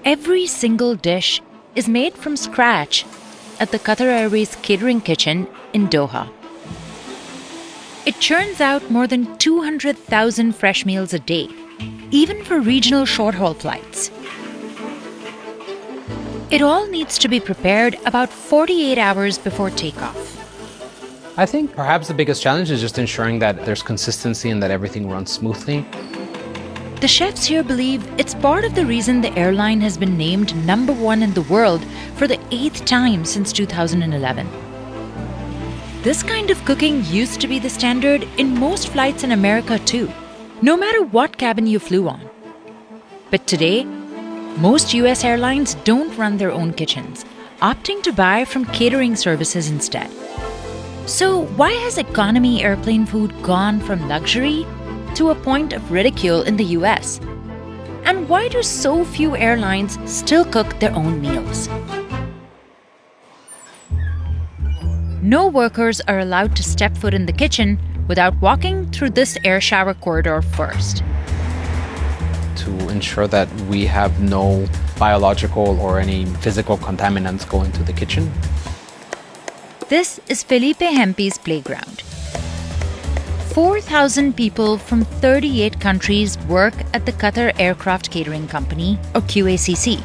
Every single dish is made from scratch at the Qatar Airways Catering Kitchen in Doha. It churns out more than 200,000 fresh meals a day, even for regional short-haul flights. It all needs to be prepared about 48 hours before takeoff. I think perhaps the biggest challenge is just ensuring that there's consistency and that everything runs smoothly. The chefs here believe it's part of the reason the airline has been named #1 in the world for the 8th time since 2011. This kind of cooking used to be the standard in most flights in America too, no matter what cabin you flew on. But today, most US airlines don't run their own kitchens, opting to buy from catering services instead. So why has economy airplane food gone from luxury to a point of ridicule in the US? And why do so few airlines still cook their own meals? No workers are allowed to step foot in the kitchen without walking through this air shower corridor first. To ensure that we have no biological or any physical contaminants go into the kitchen. This is Felipe Hempe's playground. 4,000 people from 38 countries work at the Qatar Aircraft Catering Company, or QACC.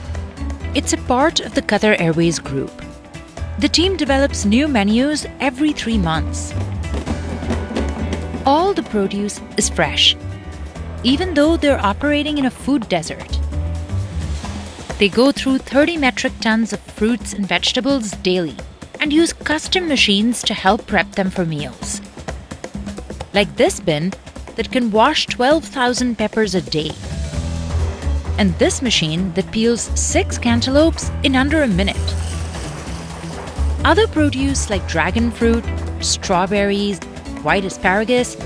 It's a part of the Qatar Airways group. The team develops new menus every 3 months. All the produce is fresh, even though they're operating in a food desert. They go through 30 metric tons of fruits and vegetables daily and use custom machines to help prep them for meals. Like this bin that can wash 12,000 peppers a day. And this machine that peels 6 cantaloupes in under a minute. Other produce like dragon fruit, strawberries, white asparagus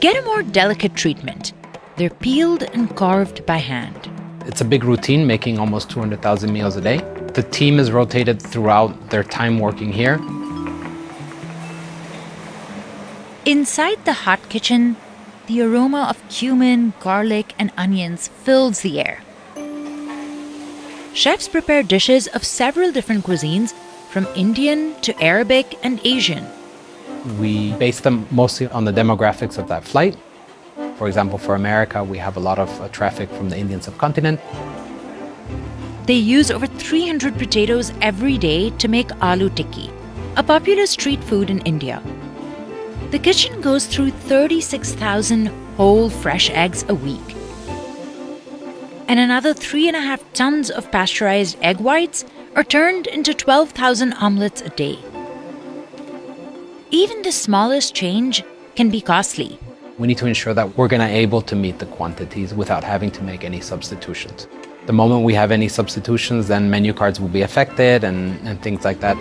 get a more delicate treatment. They're peeled and carved by hand. It's a big routine, making almost 200,000 meals a day. The team is rotated throughout their time working here. Inside the hot kitchen, the aroma of cumin, garlic, and onions fills the air. Chefs prepare dishes of several different cuisines, from Indian to Arabic and Asian. We base them mostly on the demographics of that flight. For example, for America, we have a lot of traffic from the Indian subcontinent. They use over 300 potatoes every day to make aloo tikki, a popular street food in India. The kitchen goes through 36,000 whole fresh eggs a week. And another 3.5 tons of pasteurized egg whites are turned into 12,000 omelets a day. Even the smallest change can be costly. We need to ensure that we're going to be able to meet the quantities without having to make any substitutions. The moment we have any substitutions, then menu cards will be affected and things like that.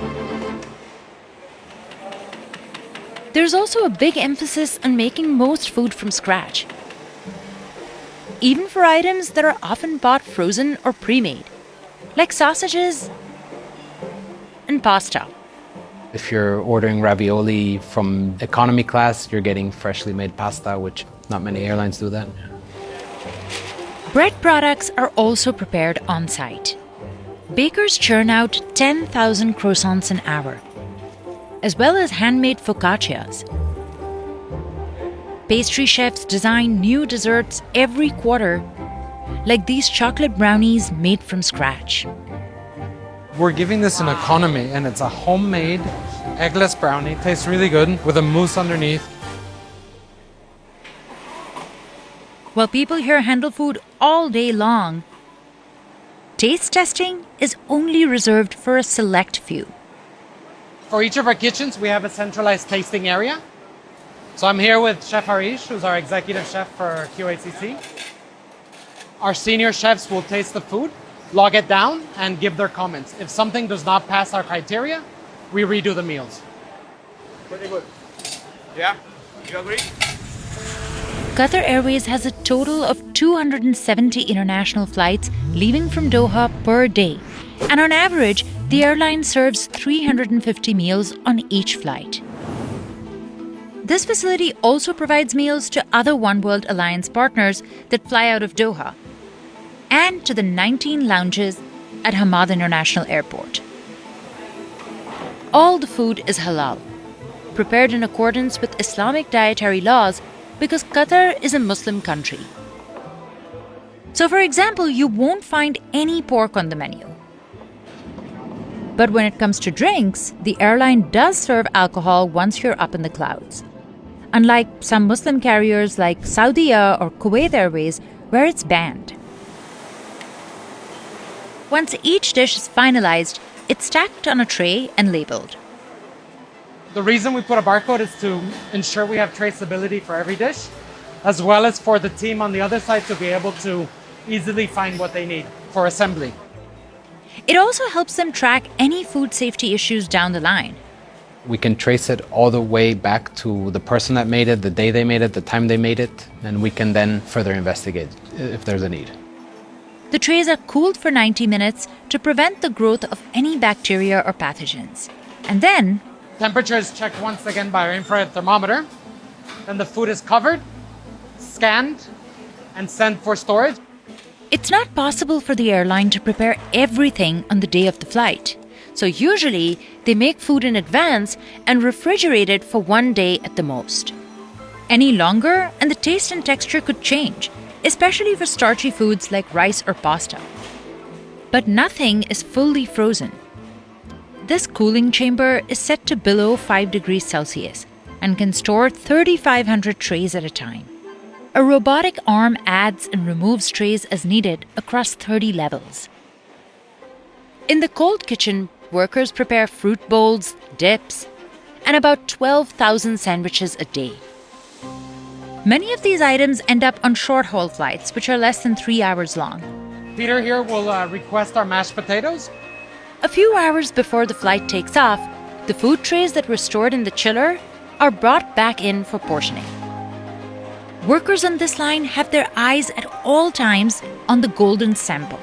There's also a big emphasis on making most food from scratch, even for items that are often bought frozen or pre-made, like sausages and pasta. If you're ordering ravioli from economy class, you're getting freshly made pasta, which not many airlines do that. Bread products are also prepared on site. Bakers churn out 10,000 croissants an hour, as well as handmade focaccias. Pastry chefs design new desserts every quarter, like these chocolate brownies made from scratch. We're giving this an economy, and it's a homemade eggless brownie. Tastes really good with a mousse underneath. While people here handle food all day long, taste testing is only reserved for a select few. For each of our kitchens, we have a centralized tasting area. So I'm here with Chef Harish, who's our executive chef for QACC. Our senior chefs will taste the food, log it down, and give their comments. If something does not pass our criteria, we redo the meals. Pretty good. Yeah? You agree? Qatar Airways has a total of 270 international flights leaving from Doha per day. And on average, the airline serves 350 meals on each flight. This facility also provides meals to other One World Alliance partners that fly out of Doha, and to the 19 lounges at Hamad International Airport. All the food is halal, prepared in accordance with Islamic dietary laws because Qatar is a Muslim country. So, for example, you won't find any pork on the menu. But when it comes to drinks, the airline does serve alcohol once you're up in the clouds. Unlike some Muslim carriers like Saudiya or Kuwait Airways, where it's banned. Once each dish is finalized, it's stacked on a tray and labeled. The reason we put a barcode is to ensure we have traceability for every dish, as well as for the team on the other side to be able to easily find what they need for assembly. It also helps them track any food safety issues down the line. We can trace it all the way back to the person that made it, the day they made it, the time they made it, and we can then further investigate if there's a need. The trays are cooled for 90 minutes to prevent the growth of any bacteria or pathogens. And then, Temperature is checked once again by our infrared thermometer. Then the food is covered, scanned, and sent for storage. it's not possible for the airline to prepare everything on the day of the flight. So usually, they make food in advance and refrigerate it for one day at the most. Any longer, and the taste and texture could change, especially for starchy foods like rice or pasta. But nothing is fully frozen. This cooling chamber is set to below 5 degrees Celsius and can store 3,500 trays at a time. A robotic arm adds and removes trays as needed across 30 levels. In the cold kitchen, workers prepare fruit bowls, dips, and about 12,000 sandwiches a day. Many of these items end up on short-haul flights, which are less than 3 hours long. Peter here will request our mashed potatoes. A few hours before the flight takes off, the food trays that were stored in the chiller are brought back in for portioning. Workers on this line have their eyes at all times on the golden sample.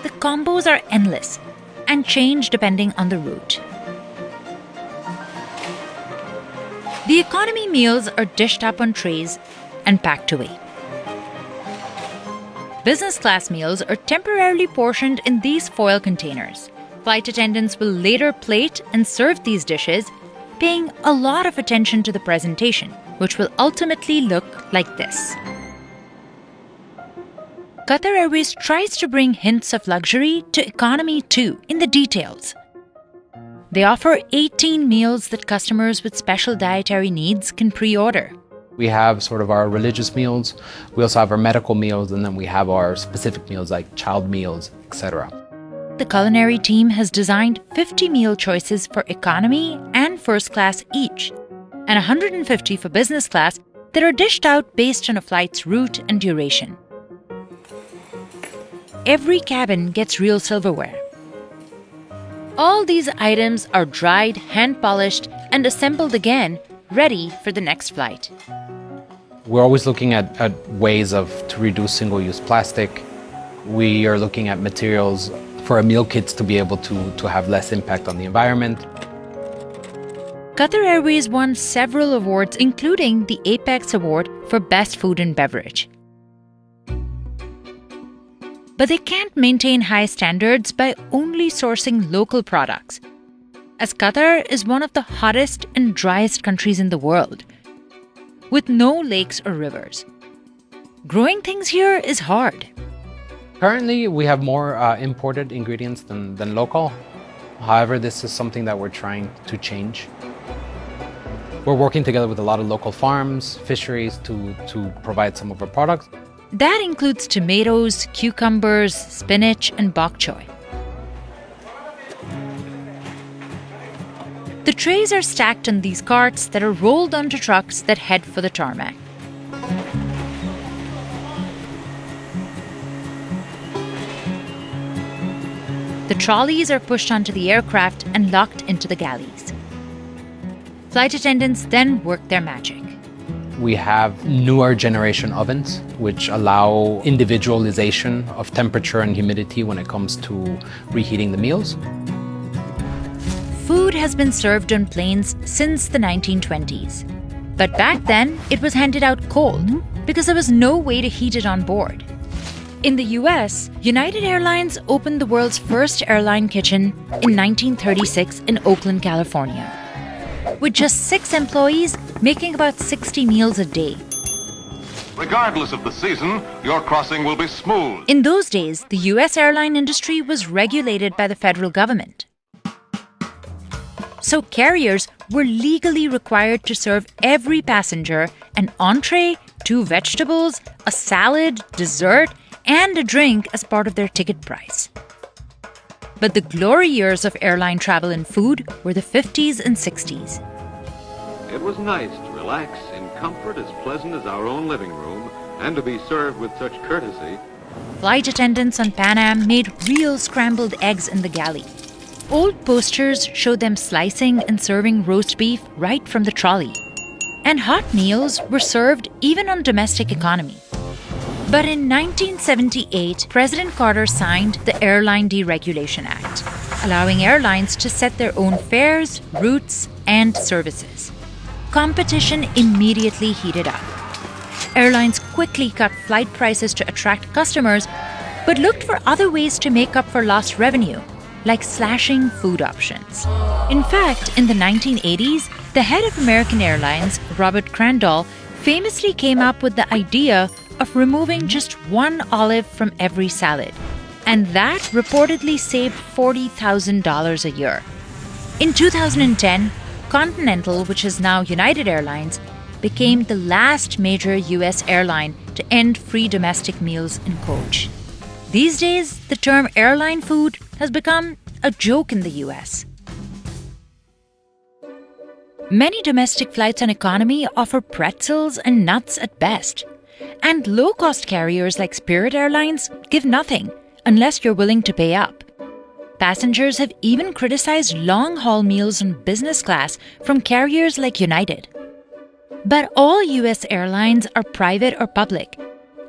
The combos are endless and change depending on the route. The economy meals are dished up on trays and packed away. Business class meals are temporarily portioned in these foil containers. Flight attendants will later plate and serve these dishes, paying a lot of attention to the presentation, which will ultimately look like this. Qatar Airways tries to bring hints of luxury to economy too, in the details. They offer 18 meals that customers with special dietary needs can pre-order. We have sort of our religious meals, we also have our medical meals, and then we have our specific meals like child meals, etc. The culinary team has designed 50 meal choices for economy and first class each, and 150 for business class that are dished out based on a flight's route and duration. Every cabin gets real silverware. All these items are dried, hand-polished, and assembled again, ready for the next flight. We're always looking at ways to reduce single-use plastic. We are looking at materials for our meal kits to be able to have less impact on the environment. Qatar Airways won several awards, including the Apex Award for Best Food and Beverage. But they can't maintain high standards by only sourcing local products, as Qatar is one of the hottest and driest countries in the world, with no lakes or rivers. Growing things here is hard. Currently, we have more imported ingredients than local. However, this is something that we're trying to change. We're working together with a lot of local farms, fisheries to provide some of our products. That includes tomatoes, cucumbers, spinach, and bok choy. The trays are stacked on these carts that are rolled onto trucks that head for the tarmac. The trolleys are pushed onto the aircraft and locked into the galleys. Flight attendants then work their magic. We have newer generation ovens, which allow individualization of temperature and humidity when it comes to reheating the meals. Food has been served on planes since the 1920s. But back then, it was handed out cold because there was no way to heat it on board. In the US, United Airlines opened the world's first airline kitchen in 1936 in Oakland, California, with just 6 employees making about 60 meals a day. Regardless of the season, your crossing will be smooth. In those days, the US airline industry was regulated by the federal government. So carriers were legally required to serve every passenger an entree, 2 vegetables, a salad, dessert, and a drink as part of their ticket price. But the glory years of airline travel and food were the 50s and 60s. It was nice to relax in comfort as pleasant as our own living room and to be served with such courtesy. Flight attendants on Pan Am made real scrambled eggs in the galley. Old posters showed them slicing and serving roast beef right from the trolley. And hot meals were served even on domestic economy. But in 1978, President Carter signed the Airline Deregulation Act, allowing airlines to set their own fares, routes, and services. Competition immediately heated up. Airlines quickly cut flight prices to attract customers, but looked for other ways to make up for lost revenue, like slashing food options. In fact, in the 1980s, the head of American Airlines, Robert Crandall, famously came up with the idea of removing just 1 olive from every salad. And that reportedly saved $40,000 a year. In 2010, Continental, which is now United Airlines, became the last major US airline to end free domestic meals in coach. These days, the term airline food has become a joke in the US. Many domestic flights on economy offer pretzels and nuts at best. And low-cost carriers like Spirit Airlines give nothing unless you're willing to pay up. Passengers have even criticized long-haul meals in business class from carriers like United. But all US airlines are private or public,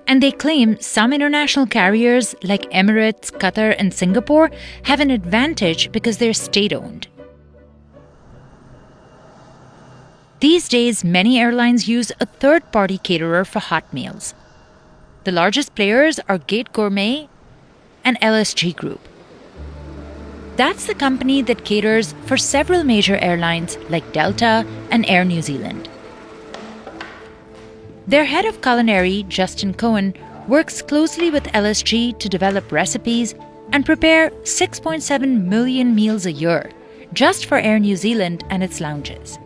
and they claim some international carriers like Emirates, Qatar, and Singapore have an advantage because they're state-owned. These days, many airlines use a third-party caterer for hot meals. The largest players are Gate Gourmet and LSG Group. That's the company that caters for several major airlines like Delta and Air New Zealand. Their head of culinary, Justin Cohen, works closely with LSG to develop recipes and prepare 6.7 million meals a year, just for Air New Zealand and its lounges.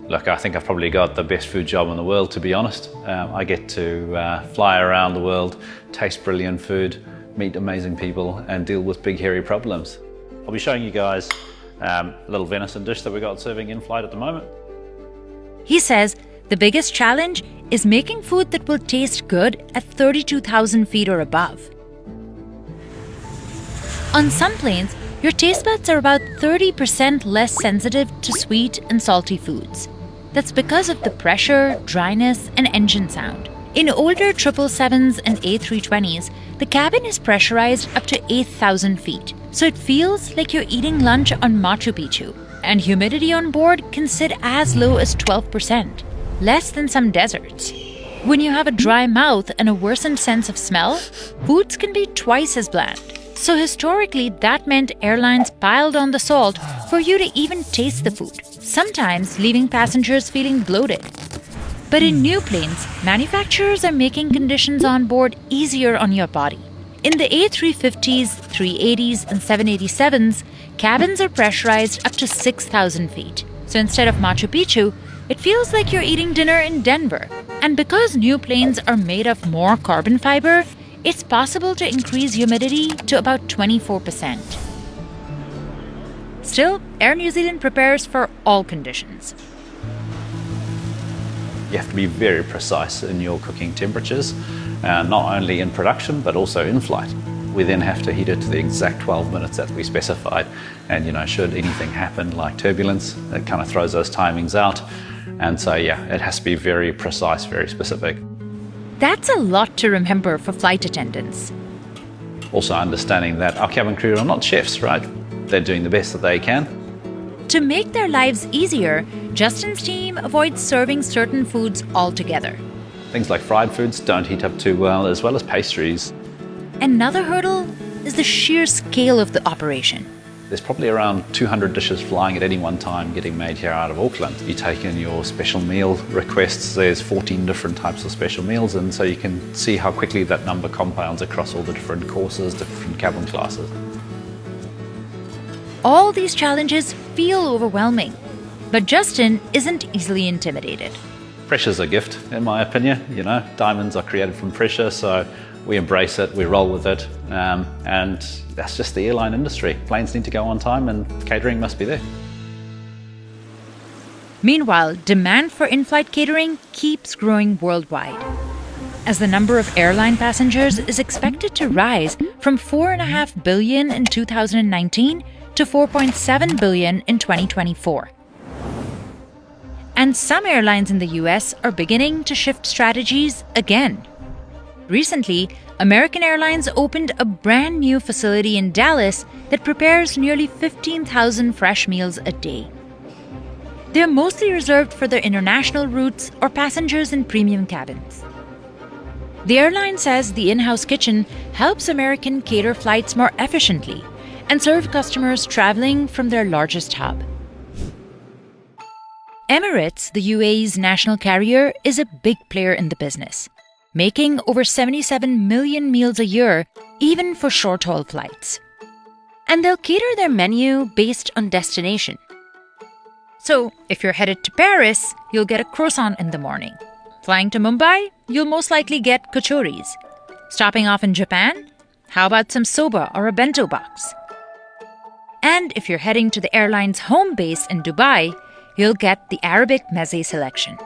Look, I think I've probably got the best food job in the world, to be honest. I get to fly around the world, taste brilliant food, meet amazing people, and deal with big, hairy problems. I'll be showing you guys a little venison dish that we got serving in flight at the moment. He says the biggest challenge is making food that will taste good at 32,000 feet or above. On some planes, your taste buds are about 30% less sensitive to sweet and salty foods. That's because of the pressure, dryness, and engine sound. In older 777s and A320s, the cabin is pressurized up to 8,000 feet, so it feels like you're eating lunch on Machu Picchu. And humidity on board can sit as low as 12%, less than some deserts. When you have a dry mouth and a worsened sense of smell, foods can be twice as bland. So historically, that meant airlines piled on the salt for you to even taste the food, sometimes leaving passengers feeling bloated. But in new planes, manufacturers are making conditions on board easier on your body. In the A350s, 380s, and 787s, cabins are pressurized up to 6,000 feet. So instead of Machu Picchu, it feels like you're eating dinner in Denver. And because new planes are made of more carbon fiber, it's possible to increase humidity to about 24%. Still, Air New Zealand prepares for all conditions. You have to be very precise in your cooking temperatures, not only in production, but also in flight. We then have to heat it to the exact 12 minutes that we specified. And, should anything happen like turbulence, it kind of throws those timings out. And so, it has to be very precise, very specific. That's a lot to remember for flight attendants. Also understanding that our cabin crew are not chefs, right? They're doing the best that they can. To make their lives easier, Justin's team avoids serving certain foods altogether. Things like fried foods don't heat up too well as pastries. Another hurdle is the sheer scale of the operation. There's probably around 200 dishes flying at any one time getting made here out of Auckland. You take in your special meal requests, there's 14 different types of special meals, and so you can see how quickly that number compounds across all the different courses, different cabin classes. All these challenges feel overwhelming, but Justin isn't easily intimidated. Pressure's a gift, in my opinion. You know, diamonds are created from pressure, so we embrace it, we roll with it, and that's just the airline industry. Planes need to go on time and catering must be there. Meanwhile, demand for in-flight catering keeps growing worldwide, as the number of airline passengers is expected to rise from 4.5 billion in 2019 to 4.7 billion in 2024. And some airlines in the US are beginning to shift strategies again. Recently, American Airlines opened a brand new facility in Dallas that prepares nearly 15,000 fresh meals a day. They're mostly reserved for their international routes or passengers in premium cabins. The airline says the in-house kitchen helps American cater flights more efficiently and serve customers traveling from their largest hub. Emirates, the UAE's national carrier, is a big player in the business, making over 77 million meals a year, even for short-haul flights. And they'll cater their menu based on destination. So, if you're headed to Paris, you'll get a croissant in the morning. Flying to Mumbai, you'll most likely get kachoris. Stopping off in Japan? How about some soba or a bento box? And if you're heading to the airline's home base in Dubai, you'll get the Arabic meze selection.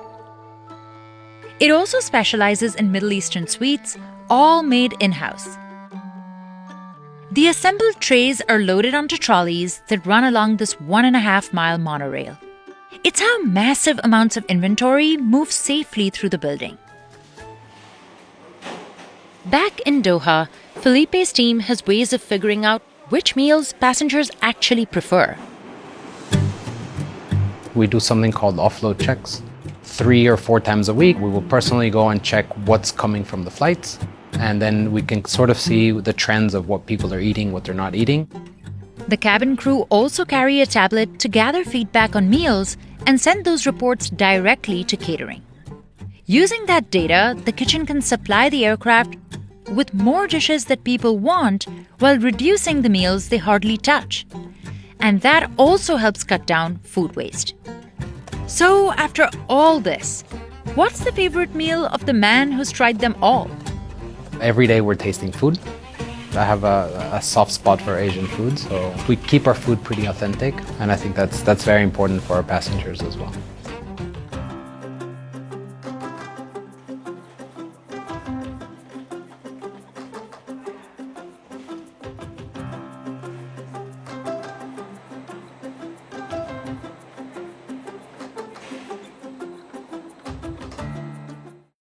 It also specializes in Middle Eastern sweets, all made in-house. The assembled trays are loaded onto trolleys that run along this 1.5-mile monorail. It's how massive amounts of inventory move safely through the building. Back in Doha, Felipe's team has ways of figuring out which meals passengers actually prefer. We do something called offload checks. 3 or 4 times a week, we will personally go and check what's coming from the flights, and then we can sort of see the trends of what people are eating, what they're not eating. The cabin crew also carry a tablet to gather feedback on meals and send those reports directly to catering. Using that data, the kitchen can supply the aircraft with more dishes that people want while reducing the meals they hardly touch. And that also helps cut down food waste. So, after all this, what's the favorite meal of the man who's tried them all? Every day we're tasting food. I have a soft spot for Asian food, so we keep our food pretty authentic, and I think that's very important for our passengers as well.